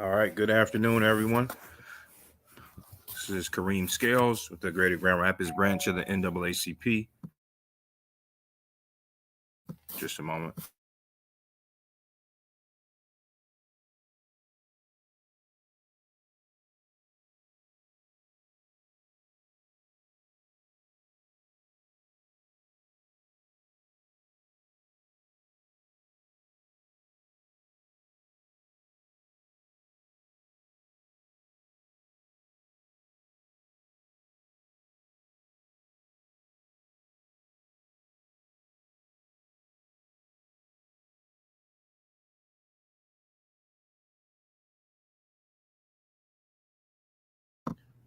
All right, good afternoon, everyone. This is Kareem Scales with the Greater Grand Rapids branch of the NAACP. Just a moment.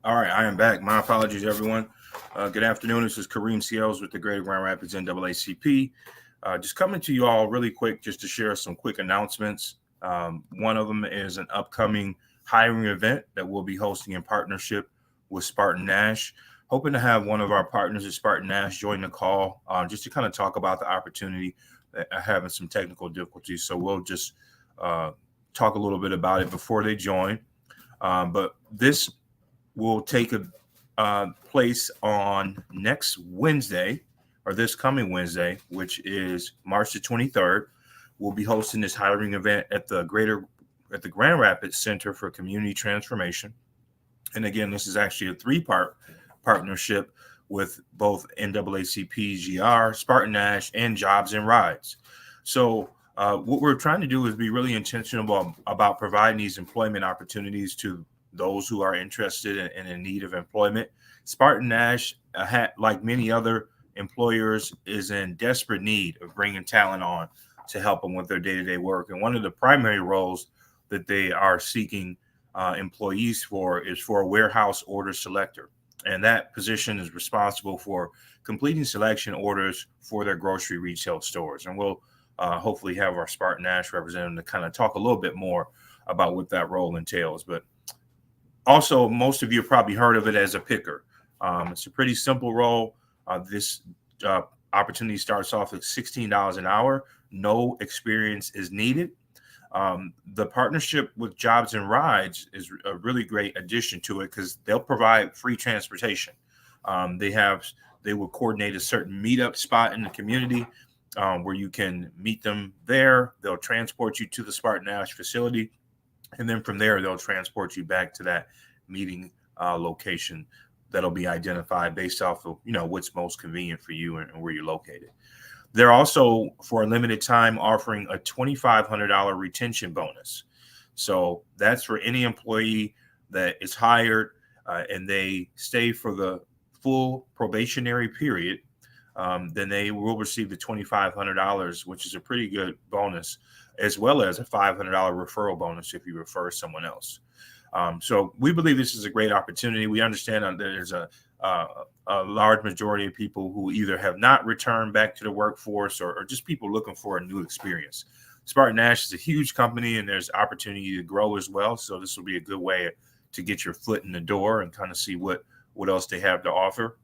All right, I am back. My apologies, everyone. Good afternoon. This is Kareem Scales with the Greater Grand Rapids NAACP. Just coming to you all really quick just to share some quick announcements. One of them is an upcoming hiring event that we'll be hosting in partnership with SpartanNash. Hoping to have one of our partners at SpartanNash join the call just to kind of talk about the opportunity. Having some technical difficulties, so we'll just talk a little bit about it before they join. But this will take place on next Wednesday, or this coming Wednesday, which is March the 23rd. We'll be hosting this hiring event at the Grand Rapids Center for Community Transformation. And again, this is actually a three-part partnership with both NAACPGR, SpartanNash, and Jobs and Rides. So what we're trying to do is be really intentional about providing these employment opportunities to those who are interested and in need of employment. SpartanNash, like many other employers, is in desperate need of bringing talent on to help them with their day-to-day work. And one of the primary roles that they are seeking employees for is for a warehouse order selector. And that position is responsible for completing selection orders for their grocery retail stores. And we'll hopefully have our SpartanNash representative to kind of talk a little bit more about what that role entails. But also, most of you have probably heard of it as a picker. It's a pretty simple role. This opportunity starts off at $16 an hour. No experience is needed. The partnership with Jobs and Rides is a really great addition to it because they'll provide free transportation. They will coordinate a certain meetup spot in the community where you can meet them there. They'll transport you to the SpartanNash facility. And then from there, they'll transport you back to that meeting location that'll be identified based off of, what's most convenient for you and where you're located. They're also, for a limited time, offering a $2,500 retention bonus. So that's for any employee that is hired and they stay for the full probationary period. Then they will receive the $2,500, which is a pretty good bonus, as well as a $500 referral bonus if you refer someone else. So we believe this is a great opportunity. We understand that there's a large majority of people who either have not returned back to the workforce or just people looking for a new experience. SpartanNash is a huge company and there's opportunity to grow as well. So this will be a good way to get your foot in the door and kind of see what else they have to offer.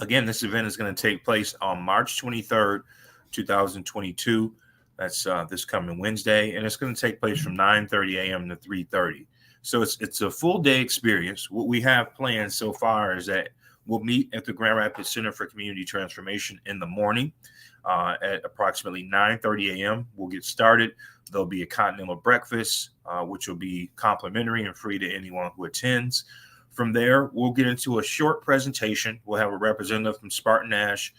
Again, this event is going to take place on March 23rd, 2022. That's this coming Wednesday, and it's going to take place from 9:30 a.m. to 3:30. So it's a full day experience. What we have planned so far is that we'll meet at the Grand Rapids Center for Community Transformation in the morning at approximately 9:30 a.m. We'll get started. There'll be a continental breakfast, which will be complimentary and free to anyone who attends. From there, we'll get into a short presentation. We'll have a representative from SpartanNash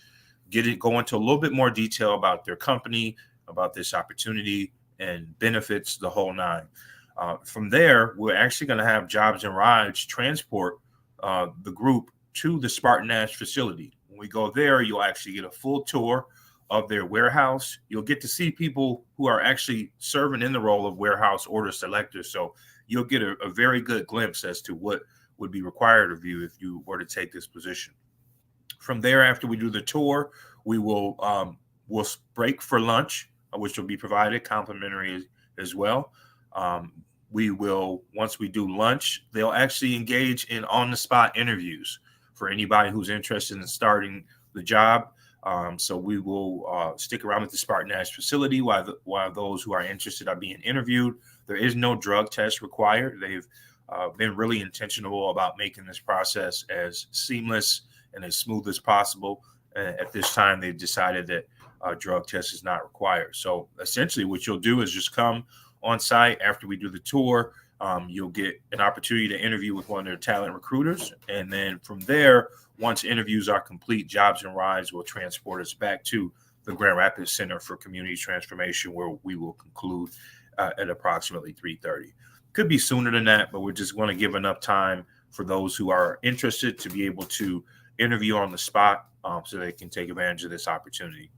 go into a little bit more detail about their company, about this opportunity, and benefits, the whole nine. From there, we're actually going to have Jobs and Rides transport the group to the SpartanNash facility. When we go there, you'll actually get a full tour of their warehouse. You'll get to see people who are actually serving in the role of warehouse order selectors. So you'll get a very good glimpse as to what would be required of you if you were to take this position. From there, after we do the tour, we will we'll break for lunch, which will be provided complimentary as well. We will, once we do lunch, they'll actually engage in on-the-spot interviews for anybody who's interested in starting the job. So we will stick around at the SpartanNash facility while those who are interested are being interviewed. There is no drug test required. They've been really intentional about making this process as seamless and as smooth as possible. At this time, they've decided that drug test is not required. So essentially what you'll do is just come on site after we do the tour. You'll get an opportunity to interview with one of their talent recruiters. And then from there, once interviews are complete, Jobs and Rides will transport us back to the Grand Rapids Center for Community Transformation, where we will conclude at approximately 3:30. Could be sooner than that, but we just want to give enough time for those who are interested to be able to interview on the spot so they can take advantage of this opportunity.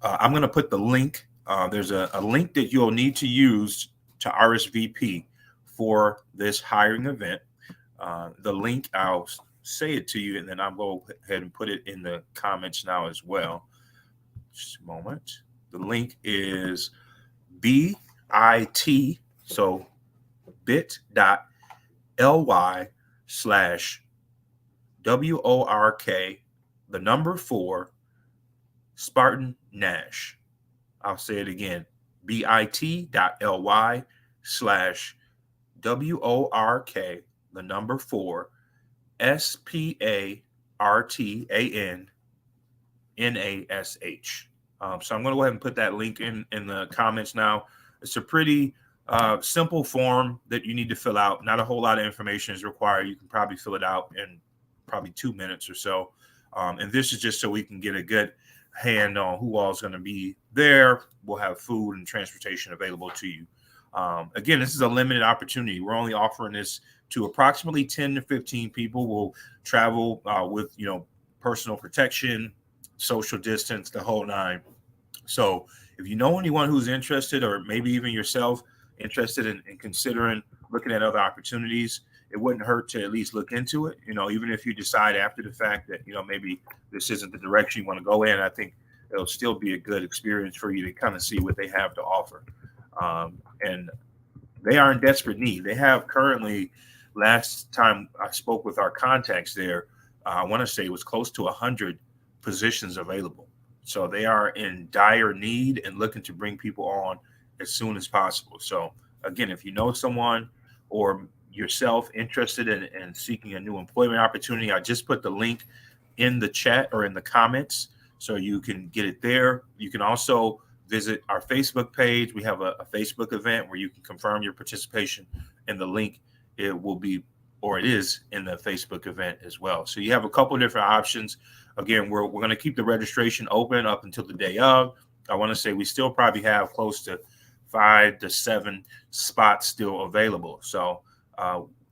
I'm going to put the link. There's a link that you'll need to use to RSVP for this hiring event. The link, I'll say it to you, and then I'll go ahead and put it in the comments now as well. Just a moment. The link is bit, so bit.ly/WORK, the number 4, SpartanNash. I'll say it again, bit.ly/WORK, the number 4, SpartanNash. So I'm going to go ahead and put that link in the comments now. It's a pretty simple form that you need to fill out. Not a whole lot of information is required. You can probably fill it out in probably 2 minutes or so. And this is just so we can get a good hand on who all is going to be there. We'll have food and transportation available to you. Again, this is a limited opportunity. We're only offering this to approximately 10 to 15 people. We'll travel with, personal protection, social distance, the whole nine. So if you know anyone who's interested, or maybe even yourself interested in considering looking at other opportunities, it wouldn't hurt to at least look into it. Even if you decide after the fact that, maybe this isn't the direction you want to go in, I think it'll still be a good experience for you to kind of see what they have to offer. And they are in desperate need. They have currently, last time I spoke with our contacts there, I want to say it was close to 100 positions available. So they are in dire need and looking to bring people on as soon as possible. So again, if you know someone or yourself interested in seeking a new employment opportunity, I just put the link in the chat or in the comments so you can get it there. You can also visit our Facebook page. We have a Facebook event where you can confirm your participation, and the link it is in the Facebook event as well. So you have a couple of different options. Again, we're going to keep the registration open up until the day of. I want to say we still probably have close to 5 to 7 spots still available. So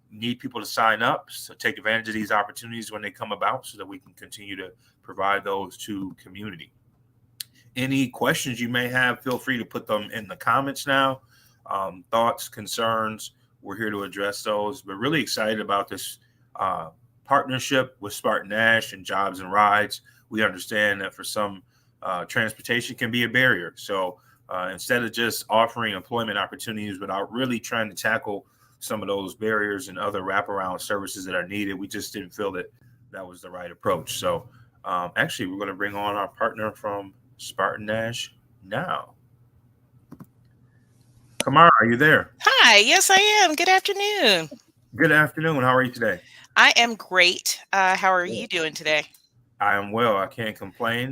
need people to sign up, so take advantage of these opportunities when they come about so that we can continue to provide those to community. Any questions you may have, feel free to put them in the comments now. Thoughts, concerns, we're here to address those. We're really excited about this partnership with SpartanNash and Jobs and Rides. We understand that for some, transportation can be a barrier. So instead of just offering employment opportunities without really trying to tackle some of those barriers and other wraparound services that are needed, we just didn't feel that was the right approach. So actually, we're going to bring on our partner from SpartanNash now. Kamara, are you there? Hi, yes, I am. Good afternoon. Good afternoon. How are you today? I am great. How are you doing today? I am well. I can't complain.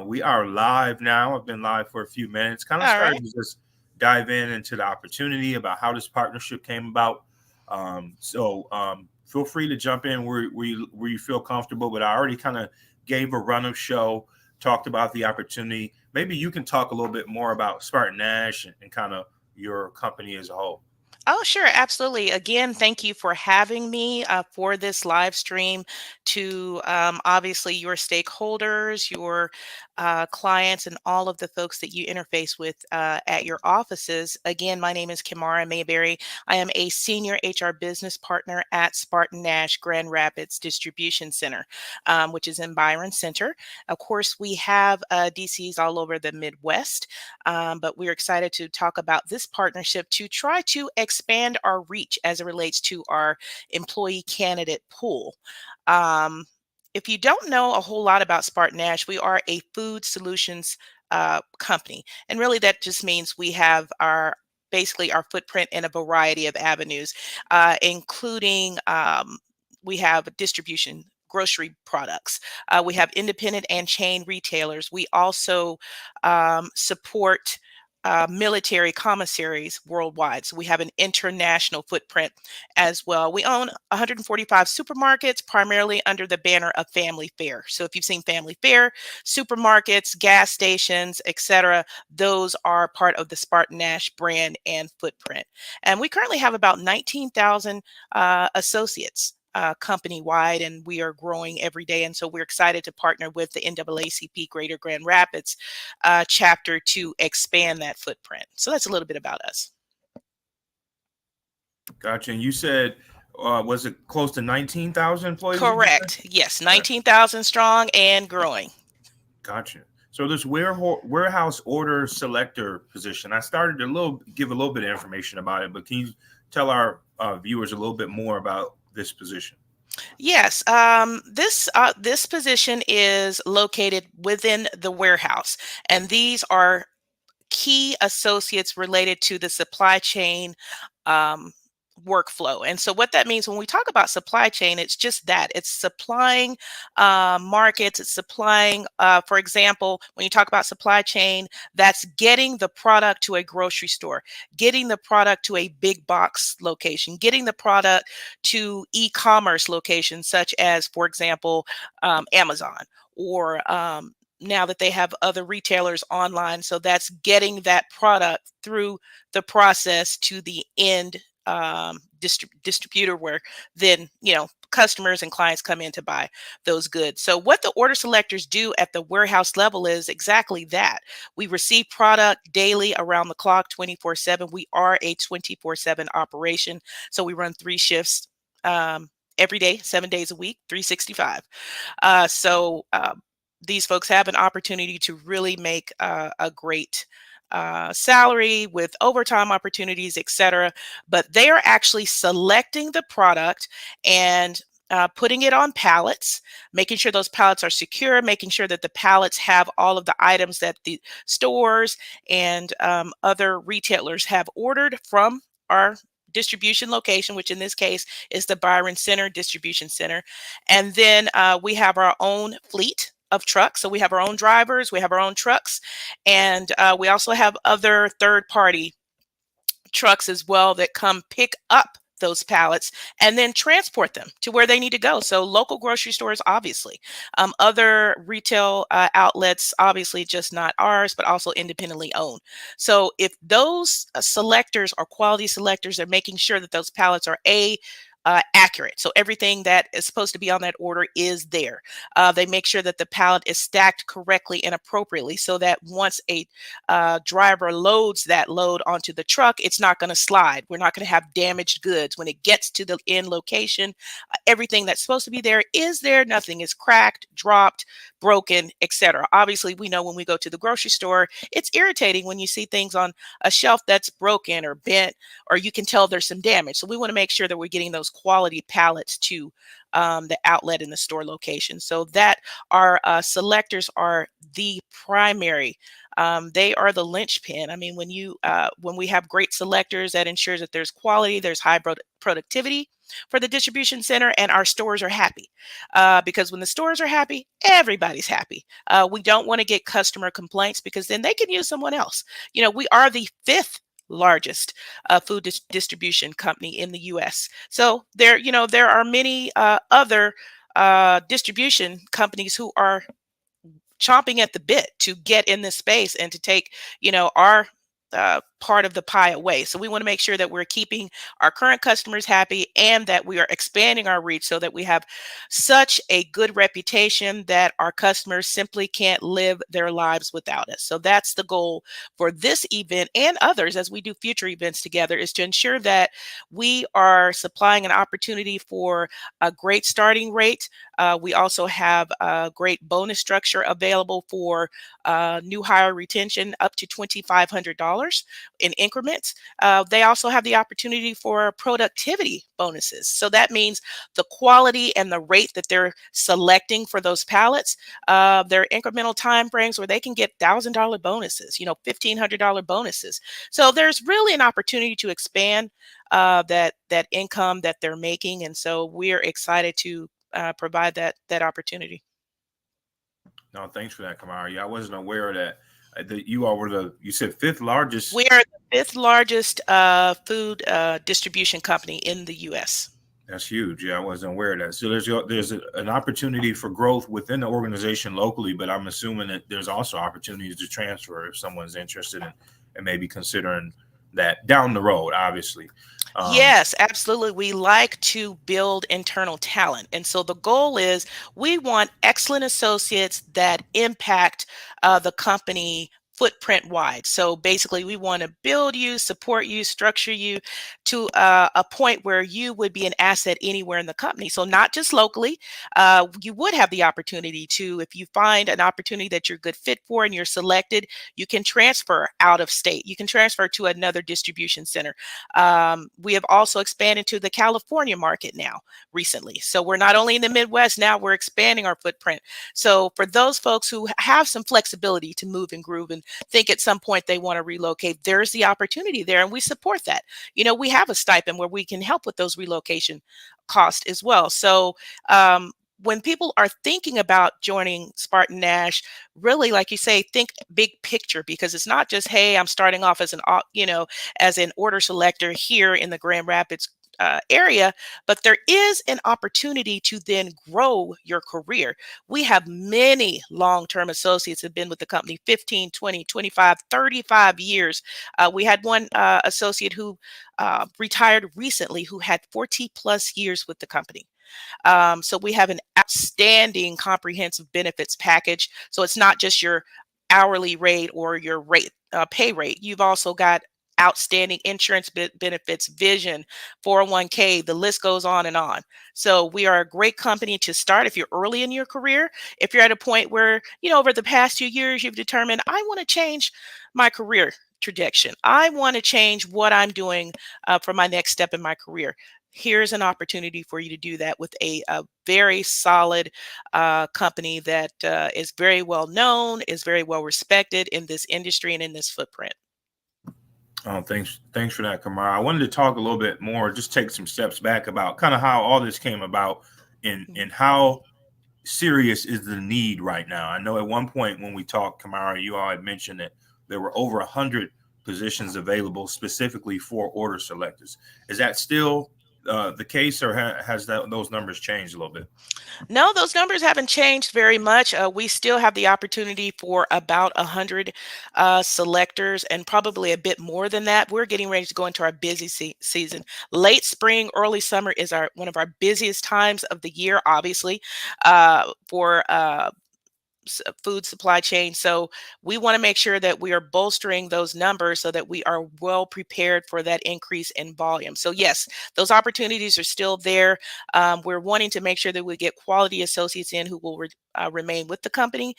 We are live now. I've been live for a few minutes. Kind of All started right. to just dive into the opportunity about how this partnership came about. So feel free to jump in where you feel comfortable. But I already kind of gave a run of show, talked about the opportunity. Maybe you can talk a little bit more about SpartanNash and kind of your company as a whole. Oh, sure. Absolutely. Again, thank you for having me for this live stream to obviously your stakeholders, your clients, and all of the folks that you interface with at your offices. Again, my name is Kimara Mayberry. I am a senior HR business partner at SpartanNash Grand Rapids Distribution Center, which is in Byron Center. Of course, we have DCs all over the Midwest, but we're excited to talk about this partnership to try to expand our reach as it relates to our employee candidate pool. if you don't know a whole lot about SpartanNash, we are a food solutions company. And really that just means we have basically our footprint in a variety of avenues, including we have distribution, grocery products. We have independent and chain retailers. We also support military commissaries worldwide. So we have an international footprint as well. We own 145 supermarkets, primarily under the banner of Family Fare. So if you've seen Family Fare, supermarkets, gas stations, etc., those are part of the SpartanNash brand and footprint. And we currently have about 19,000 associates company-wide, and we are growing every day. And so we're excited to partner with the NAACP Greater Grand Rapids chapter to expand that footprint. So that's a little bit about us. Gotcha. And you said, was it close to 19,000 employees? Correct. Yes, 19,000 strong and growing. Gotcha. So this warehouse order selector position, I started to give a little bit of information about it, but can you tell our viewers a little bit more about this position? Yes, this position is located within the warehouse, and these are key associates related to the supply chain um, workflow. And so what that means when we talk about supply chain, it's just that it's supplying markets, it's supplying, for example, when you talk about supply chain, that's getting the product to a grocery store, getting the product to a big box location, getting the product to e-commerce locations such as, for example, Amazon, or now that they have other retailers online. So that's getting that product through the process to the end distributor, where then, customers and clients come in to buy those goods. So what the order selectors do at the warehouse level is exactly that. We receive product daily, around the clock, 24/7. We are a 24/7 operation. So we run 3 shifts every day, 7 days a week, 365. These folks have an opportunity to really make a great salary with overtime opportunities, etc. But they are actually selecting the product and putting it on pallets, making sure those pallets are secure, making sure that the pallets have all of the items that the stores and other retailers have ordered from our distribution location, which in this case is the Byron Center Distribution Center. And then we have our own fleet of trucks. So we have our own drivers, we have our own trucks, and we also have other third-party trucks as well that come pick up those pallets and then transport them to where they need to go. So local grocery stores, obviously, other retail outlets, obviously just not ours, but also independently owned. So if those selectors are quality selectors, they're making sure that those pallets are accurate. So everything that is supposed to be on that order is there. They make sure that the pallet is stacked correctly and appropriately so that once a driver loads that load onto the truck, it's not going to slide. We're not going to have damaged goods. When it gets to the end location, everything that's supposed to be there is there. Nothing is cracked, dropped, broken, etc. Obviously, we know when we go to the grocery store, it's irritating when you see things on a shelf that's broken or bent, or you can tell there's some damage. So we want to make sure that we're getting those quality pallets to the outlet in the store location. So that our selectors are the primary. They are the linchpin. I mean, when we have great selectors, that ensures that there's quality, there's high productivity for the distribution center, and our stores are happy. Because when the stores are happy, everybody's happy. We don't want to get customer complaints, because then they can use someone else. We are the 5th largest food distribution company in the U.S. So there are many other distribution companies who are chomping at the bit to get in this space and to take, our part of the pie away. So we want to make sure that we're keeping our current customers happy and that we are expanding our reach so that we have such a good reputation that our customers simply can't live their lives without us. So that's the goal for this event and others as we do future events together, is to ensure that we are supplying an opportunity for a great starting rate. We also have a great bonus structure available for new hire retention, up to $2,500. in increments. They also have the opportunity for productivity bonuses. So that means the quality and the rate that they're selecting for those pallets, their incremental time frames where they can get $1,000 bonuses, $1,500 bonuses. So there's really an opportunity to expand that income that they're making, and so we're excited to provide that opportunity. No, thanks for that, Kamara. Yeah, I wasn't aware of that. That you all were you said fifth largest. We are the fifth largest food distribution company in the U.S. That's huge. Yeah, I wasn't aware of that. So there's an opportunity for growth within the organization locally, but I'm assuming that there's also opportunities to transfer if someone's interested in and maybe considering that down the road, obviously. Yes, absolutely. We like to build internal talent. And so the goal is we want excellent associates that impact the company footprint wide. So basically, we want to build you, support you, structure you to a point where you would be an asset anywhere in the company. So not just locally, you would have the opportunity to, if you find an opportunity that you're a good fit for and you're selected, you can transfer out of state. You can transfer to another distribution center. We have also expanded to the California market now recently. So we're not only in the Midwest, now we're expanding our footprint. So for those folks who have some flexibility to move and groove and think at some point they want to relocate, there's the opportunity there, and we support that. We have a stipend where we can help with those relocation costs as well. So when people are thinking about joining SpartanNash, really, like you say, think big picture, because it's not just, hey, I'm starting off as as an order selector here in the Grand Rapids area, but there is an opportunity to then grow your career. We have many long-term associates that have been with the company 15, 20, 25, 35 years. We had one associate who retired recently who had 40 plus years with the company. So we have an outstanding comprehensive benefits package. So it's not just your hourly rate or your pay rate. You've also got outstanding insurance benefits, vision, 401k, the list goes on and on. So we are a great company to start if you're early in your career. If you're at a point where, over the past few years, you've determined, I want to change my career trajectory. I want to change what I'm doing for my next step in my career. Here's an opportunity for you to do that with a very solid company that is very well known, is very well respected in this industry and in this footprint. Oh, thanks for that, Kamara. I wanted to talk a little bit more, just take some steps back about kind of how all this came about and how serious is the need right now. I know at one point when we talked, Kamara, you all had mentioned that there were over 100 positions available specifically for order selectors. Is that still the case, or has those numbers changed a little bit? No, those numbers haven't changed very much. We still have the opportunity for about 100 selectors, and probably a bit more than that. We're getting ready to go into our busy season. Late spring, early summer is one of our busiest times of the year, obviously, for food supply chain. So we want to make sure that we are bolstering those numbers so that we are well prepared for that increase in volume. So yes, those opportunities are still there. We're wanting to make sure that we get quality associates in who will remain with the company.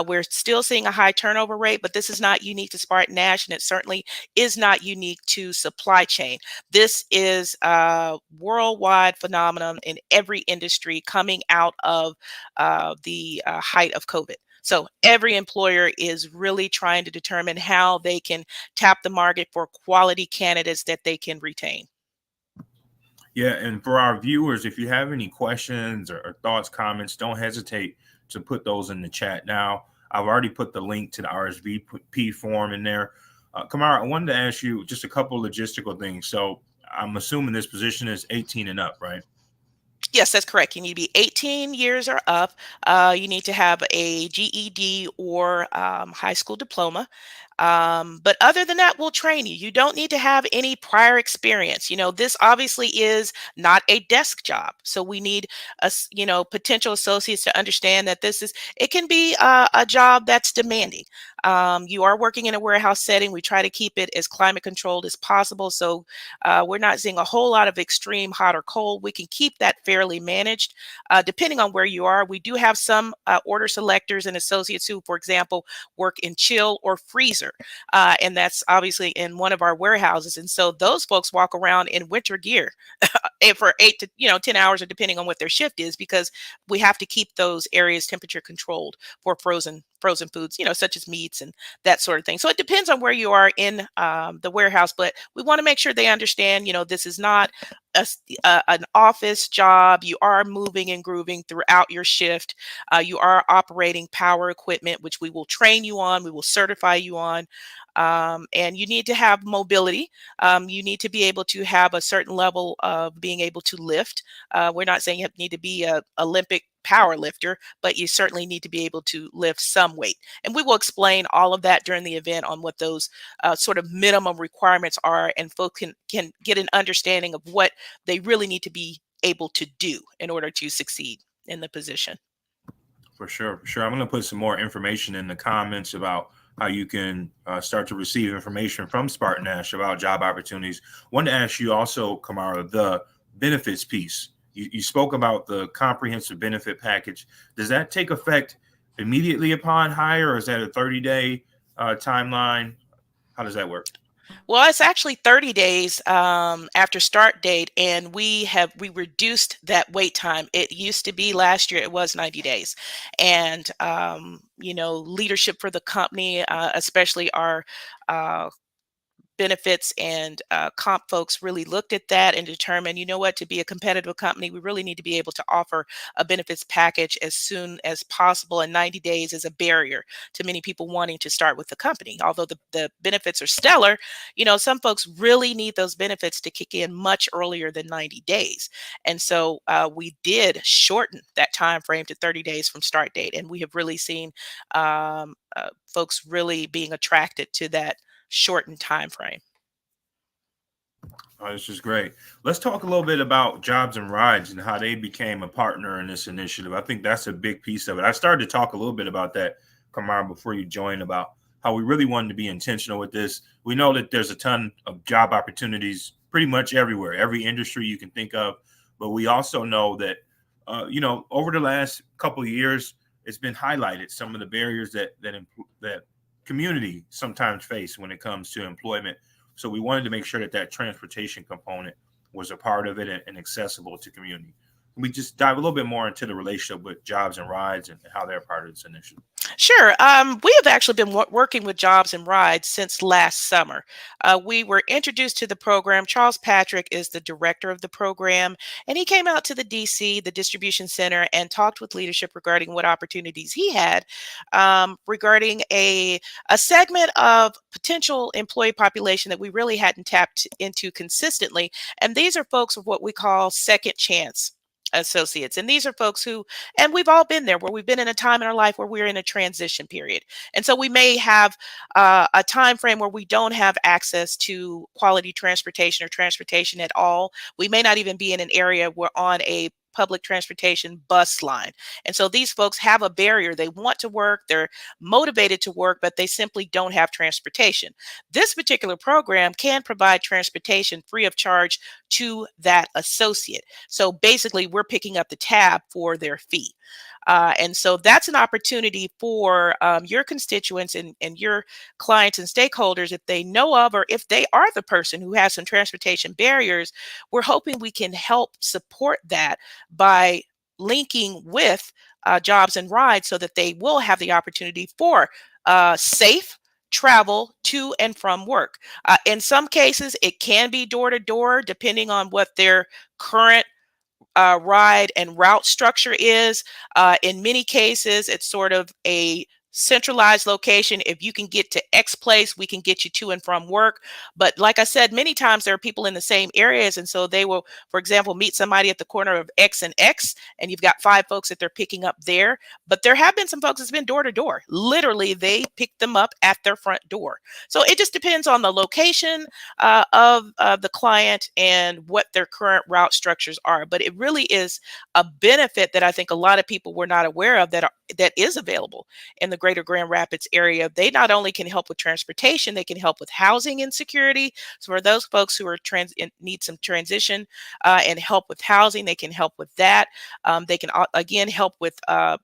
We're still seeing a high turnover rate, but this is not unique to SpartanNash, and it certainly is not unique to supply chain. This is a worldwide phenomenon in every industry coming out of the height of COVID. So every employer is really trying to determine how they can tap the market for quality candidates that they can retain. Yeah, and for our viewers, if you have any questions or thoughts, comments, don't hesitate to put those in the chat now. I've already put the link to the RSVP form in there. Kamara, I wanted to ask you just a couple logistical things. So I'm assuming this position is 18 and up, right? Yes, that's correct. You need to be 18 years or up. You need to have a GED or high school diploma. But other than that, we'll train you. You don't need to have any prior experience. This obviously is not a desk job. So we need potential associates to understand that it can be a job that's demanding. You are working in a warehouse setting. We try to keep it as climate controlled as possible. So we're not seeing a whole lot of extreme hot or cold. We can keep that fairly managed depending on where you are. We do have some order selectors and associates who, for example, work in chill or freezer. freezer. And that's obviously in one of our warehouses. And so those folks walk around in winter gear and for 8 to 10 hours, or depending on what their shift is, because we have to keep those areas temperature controlled for frozen foods, such as meats and that sort of thing. So it depends on where you are in the warehouse, but we want to make sure they understand, this is not an office job. You are moving and grooving throughout your shift. You are operating power equipment, which we will train you on, we will certify you on. And you need to have mobility. You need to be able to have a certain level of being able to lift. We're not saying you need to be a Olympic power lifter, but you certainly need to be able to lift some weight. And we will explain all of that during the event on what those sort of minimum requirements are, and folks can get an understanding of what they really need to be able to do in order to succeed in the position. For sure, for sure. I'm going to put some more information in the comments about how you can start to receive information from SpartanNash about job opportunities. I wanted to ask you also, Kamara, the benefits piece. You spoke about the comprehensive benefit package. Does that take effect immediately upon hire, or is that a 30-day timeline? How does that work? Well, it's actually 30 days after start date, and we reduced that wait time. It used to be last year, it was 90 days. And leadership for the company, especially our benefits and comp folks, really looked at that and determined, to be a competitive company, we really need to be able to offer a benefits package as soon as possible. And 90 days is a barrier to many people wanting to start with the company. Although the benefits are stellar, some folks really need those benefits to kick in much earlier than 90 days. And so we did shorten that time frame to 30 days from start date. And we have really seen folks really being attracted to that shortened time frame. Oh, this is great. Let's talk a little bit about Jobs and Rides and how they became a partner in this initiative. I think that's a big piece of it. I started to talk a little bit about that, Kamara, before you joined, about how we really wanted to be intentional with this. We know that there's a ton of job opportunities pretty much everywhere, every industry you can think of. But we also know that, over the last couple of years, it's been highlighted some of the barriers that community sometimes face when it comes to employment. So we wanted to make sure that transportation component was a part of it and accessible to community. We just dive a little bit more into the relationship with Jobs and Rides and how they're part of this initiative. Sure. We have actually been working with Jobs and Rides since last summer. We were introduced to the program. Charles Patrick is the director of the program, and he came out to the DC, the distribution center, and talked with leadership regarding what opportunities he had regarding a segment of potential employee population that we really hadn't tapped into consistently. And these are folks of what we call second chance associates. And these are folks who, and we've all been there, where we've been in a time in our life where we're in a transition period. And so we may have a time frame where we don't have access to quality transportation or transportation at all. We may not even be in an area where on a public transportation bus line. And so these folks have a barrier. They want to work, they're motivated to work, but they simply don't have transportation. This particular program can provide transportation free of charge to that associate. So basically, we're picking up the tab for their fee. And so that's an opportunity for your constituents and your clients and stakeholders, if they know of, or if they are the person who has some transportation barriers, we're hoping we can help support that by linking with Jobs and Rides so that they will have the opportunity for safe travel to and from work. In some cases, it can be door to door, depending on what their current ride and route structure is. In many cases, it's sort of a centralized location. If you can get to X place, we can get you to and from work. But like I said, many times there are people in the same areas. And so they will, for example, meet somebody at the corner of X and X, and you've got 5 folks that they're picking up there. But there have been some folks that's been door to door. Literally, they pick them up at their front door. So it just depends on the location of the client and what their current route structures are. But it really is a benefit that I think a lot of people were not aware of, that that is available in the greater Grand Rapids area. They not only can help with transportation, they can help with housing insecurity. So for those folks who are need some transition and help with housing, they can help with that. They can again help with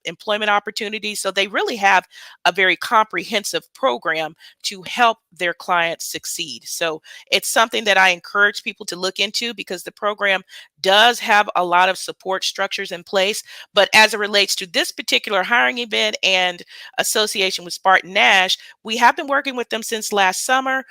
employment opportunities. So they really have a very comprehensive program to help their clients succeed. So it's something that I encourage people to look into, because the program does have a lot of support structures in place. But as it relates to this particular hiring event and association with SpartanNash, we have been working with them since last summer.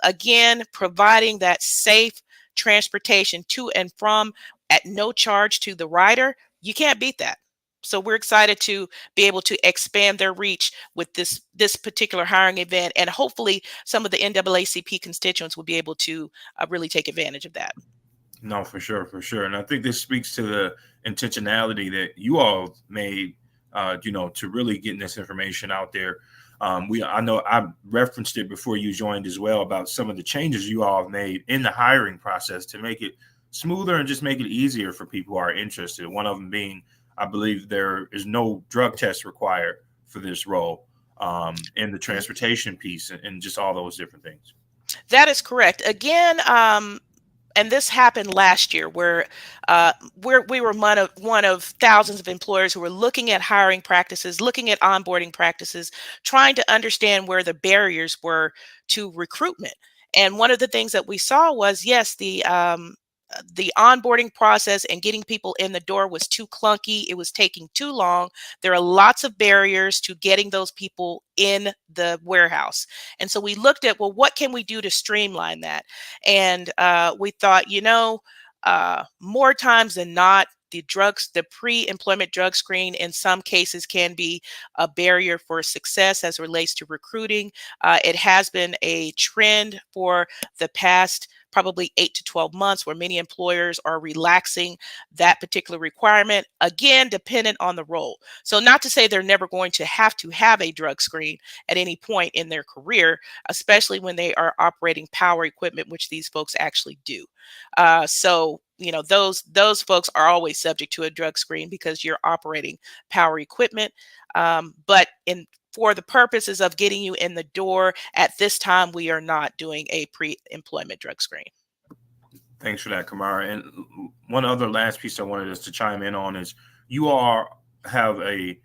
Again, providing that safe transportation to and from at no charge to the rider. You can't beat that. So we're excited to be able to expand their reach with this particular hiring event, and hopefully some of the NAACP constituents will be able to really take advantage of that. No, for sure, for sure. And I think this speaks to the intentionality that you all made, to really getting this information out there. I know I referenced it before you joined as well, about some of the changes you all have made in the hiring process to make it smoother and just make it easier for people who are interested. One of them being, I believe there is no drug test required for this role, in the transportation piece, and just all those different things. That is correct. Again, and this happened last year, where we were one of thousands of employers who were looking at hiring practices, looking at onboarding practices, trying to understand where the barriers were to recruitment. And one of the things that we saw was, yes, the onboarding process and getting people in the door was too clunky. It was taking too long. There are lots of barriers to getting those people in the warehouse. And so we looked at, well, what can we do to streamline that? And we thought, more times than not, the pre-employment drug screen in some cases can be a barrier for success as it relates to recruiting. It has been a trend for the past probably 8 to 12 months, where many employers are relaxing that particular requirement, again, dependent on the role. So not to say they're never going to have a drug screen at any point in their career, especially when they are operating power equipment, which these folks actually do. So those folks are always subject to a drug screen because you're operating power equipment. But for the purposes of getting you in the door at this time, we are not doing a pre-employment drug screen. Thanks for that, Kamara. And one other last piece I wanted us to chime in on is, you all have a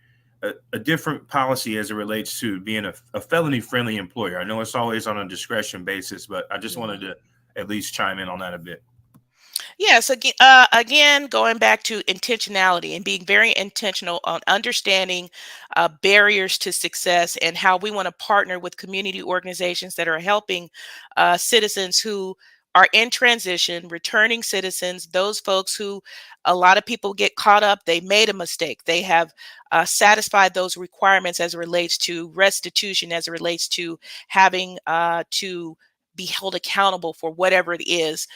different policy as it relates to being a felony-friendly employer. I know it's always on a discretion basis, but I just wanted to at least chime in on that a bit. Yes, again, going back to intentionality and being very intentional on understanding barriers to success, and how we want to partner with community organizations that are helping citizens who are in transition, returning citizens, those folks who a lot of people get caught up. They made a mistake. They have satisfied those requirements as it relates to restitution, as it relates to having to be held accountable for whatever it is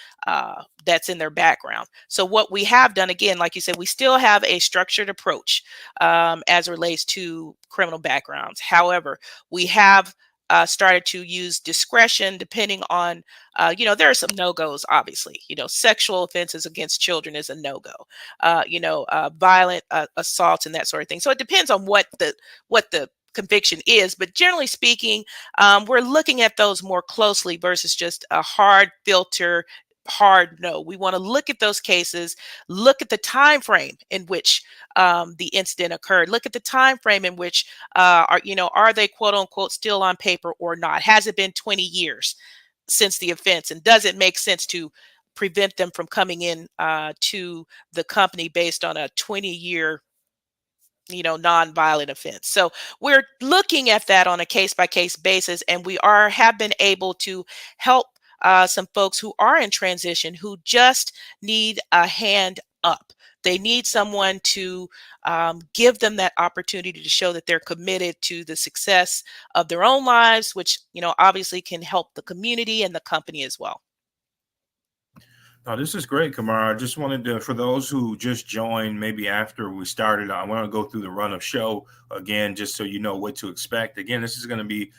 that's in their background. So what we have done, again, like you said, we still have a structured approach as it relates to criminal backgrounds. However, we have started to use discretion depending on, there are some no-goes, obviously. Sexual offenses against children is a no-go. Violent assaults and that sort of thing. So it depends on what the conviction is, but generally speaking, we're looking at those more closely versus just a hard filter, hard no. We want to look at those cases, look at the time frame in which the incident occurred, look at the time frame in which are they quote unquote still on paper or not? Has it been 20 years since the offense, and does it make sense to prevent them from coming in to the company based on a 20-year nonviolent offense? So we're looking at that on a case-by-case basis, and we have been able to help some folks who are in transition who just need a hand up. They need someone to give them that opportunity to show that they're committed to the success of their own lives, which obviously can help the community and the company as well. Oh, this is great, Kamara. I just wanted to, for those who just joined, maybe after we started, I want to go through the run of show again, just so you know what to expect. Again, this is going to be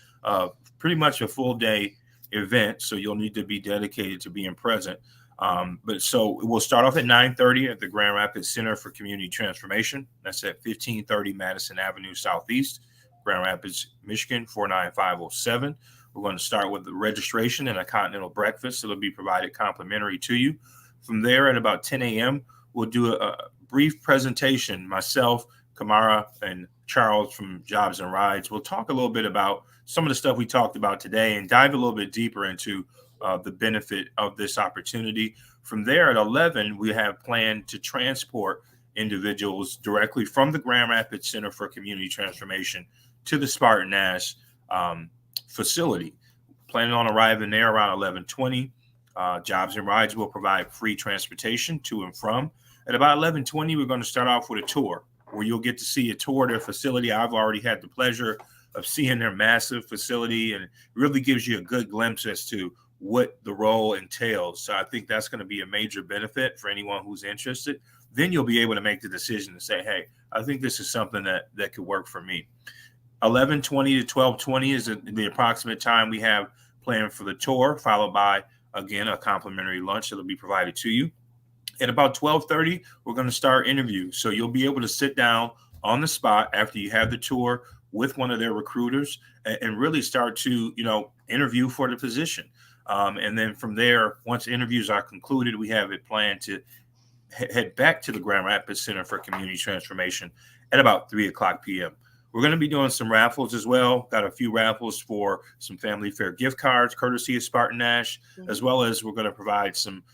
pretty much a full day event, so you'll need to be dedicated to being present. But so we'll start off at 9:30 at the Grand Rapids Center for Community Transformation. That's at 1530 Madison Avenue Southeast, Grand Rapids, Michigan, 49507. We're going to start with the registration and a continental breakfast. It'll be provided complimentary to you. From there, at about 10 a.m., we'll do a brief presentation. Myself, Kamara, and Charles from Jobs and Rides. We'll talk a little bit about some of the stuff we talked about today and dive a little bit deeper into the benefit of this opportunity. From there, at 11, we have planned to transport individuals directly from the Grand Rapids Center for Community Transformation to the SpartanNash facility. Planning on arriving there around 11:20. Jobs and Rides will provide free transportation to and from. At about 11:20, we're going to start off with a tour where you'll get to see a tour of their facility. I've already had the pleasure of seeing their massive facility, and it really gives you a good glimpse as to what the role entails. So I think that's going to be a major benefit for anyone who's interested. Then you'll be able to make the decision to say, hey, I think this is something that could work for me. 11:20 to 12:20 is the approximate time we have planned for the tour, followed by, again, a complimentary lunch that will be provided to you. At about 12:30, we're going to start interviews. So you'll be able to sit down on the spot after you have the tour with one of their recruiters and really start to, interview for the position. And then from there, once interviews are concluded, we have it planned to head back to the Grand Rapids Center for Community Transformation at about 3:00 p.m. We're going to be doing some raffles as well. Got a few raffles for some family fair gift cards, courtesy of SpartanNash, as well as we're going to provide some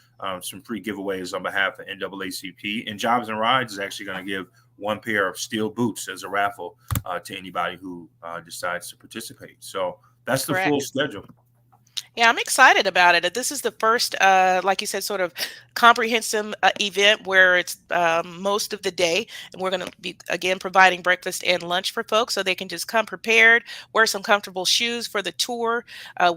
free giveaways on behalf of NAACP. And Jobs and Rides is actually going to give one pair of steel boots as a raffle to anybody who decides to participate. So that's the full schedule. Yeah, I'm excited about it. This is the first, like you said, sort of comprehensive event where it's most of the day. And we're going to be, again, providing breakfast and lunch for folks so they can just come prepared, wear some comfortable shoes for the tour.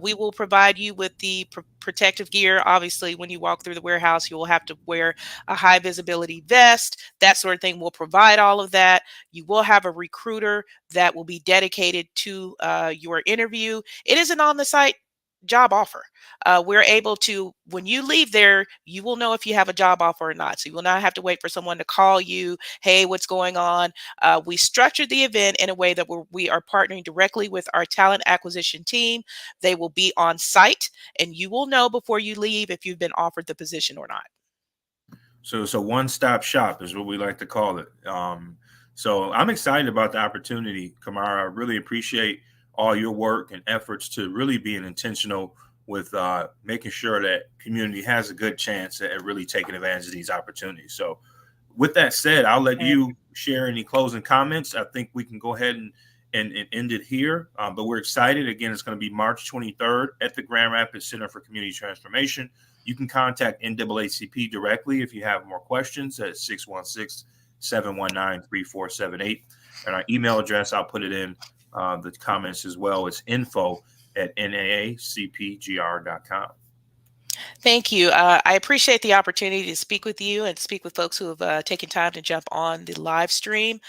We will provide you with the protective gear. Obviously, when you walk through the warehouse, you will have to wear a high visibility vest, that sort of thing. We'll provide all of that. You will have a recruiter that will be dedicated to your interview. It is an on-the-site job offer. We're able to, when you leave there, you will know if you have a job offer or not. So you will not have to wait for someone to call you, hey, what's going on? We structured the event in a way that we are partnering directly with our talent acquisition team. They will be on site, and you will know before you leave if you've been offered the position or not. So it's a one-stop shop is what we like to call it. So I'm excited about the opportunity, Kamara. I really appreciate all your work and efforts to really being intentional with making sure that community has a good chance at really taking advantage of these opportunities. So with that said, I'll let you share any closing comments. I think we can go ahead and end it here. But we're excited. Again, it's going to be March 23rd at the Grand Rapids Center for Community Transformation. You can contact NAACP directly if you have more questions at 616-719-3478. And our email address, I'll put it in the comments as well. It's info@NAACPGR.com. Thank you. I appreciate the opportunity to speak with you and speak with folks who have taken time to jump on the live stream.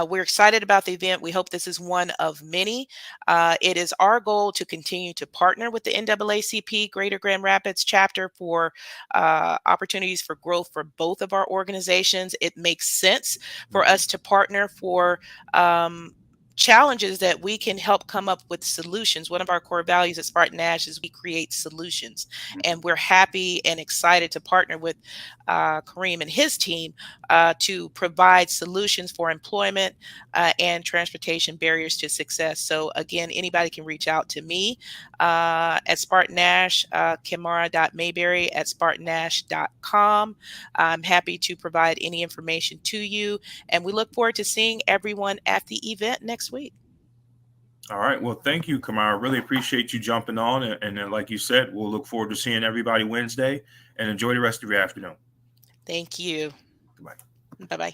We're excited about the event. We hope this is one of many. It is our goal to continue to partner with the NAACP Greater Grand Rapids chapter for opportunities for growth for both of our organizations. It makes sense for us to partner for challenges that we can help come up with solutions. One of our core values at SpartanNash is we create solutions, and we're happy and excited to partner with Kareem and his team to provide solutions for employment and transportation barriers to success. So again, anybody can reach out to me at SpartanNash, Kimara.Mayberry@SpartanNash.com. I'm happy to provide any information to you, and we look forward to seeing everyone at the event next week. All right. Well, thank you, Kamara. Really appreciate you jumping on. And like you said, we'll look forward to seeing everybody Wednesday, and enjoy the rest of your afternoon. Thank you. Goodbye. Bye-bye.